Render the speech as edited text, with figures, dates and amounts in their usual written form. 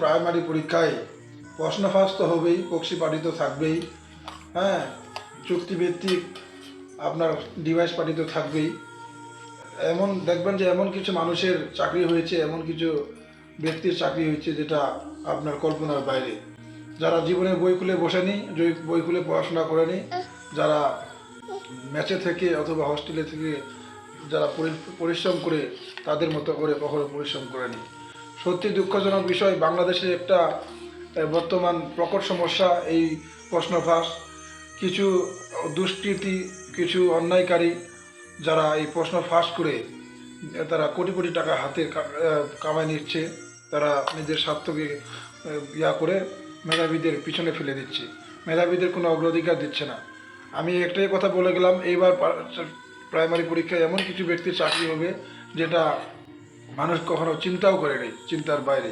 Primary পরীক্ষায় প্রশ্ন ফাঁস তো হবেই, পক্ষীপাঠিত থাকবেই, হ্যাঁ, চুক্তিভিত্তিক আপনার ডিভাইস পাঠিত থাকবেই। এমন দেখবেন যে এমন কিছু মানুষের চাকরি হয়েছে, এমন কিছু ব্যক্তির চাকরি হয়েছে যেটা আপনার কল্পনার বাইরে। যারা জীবনে বই খুলে বসেনি, বই খুলে পড়াশোনা করেনি, যারা ম্যাচে থেকে অথবা হস্টেলে থেকে যারা পরিশ্রম করে তাদের মতো করে কখনো পরিশ্রম করেনি। সত্যি দুঃখজনক বিষয়, বাংলাদেশে একটা বর্তমান প্রকট সমস্যা এই প্রশ্ন ফাঁস। কিছু দুষ্কৃতী, কিছু অন্যায়কারী যারা এই প্রশ্ন ফাঁস করে তারা কোটি কোটি টাকা হাতে কামাই নিচ্ছে, তারা নিজের স্বার্থকে ইয়া করে মেধাবীদের পিছনে ফেলে দিচ্ছে, মেধাবীদের কোনো অগ্রাধিকার দিচ্ছে না। আমি একটাই কথা বলে গেলাম, এইবার প্রাইমারি পরীক্ষায় এমন কিছু ব্যক্তির চাকরি হবে যেটা মানুষ কখনো চিন্তাও করেনি, চিন্তার বাইরে।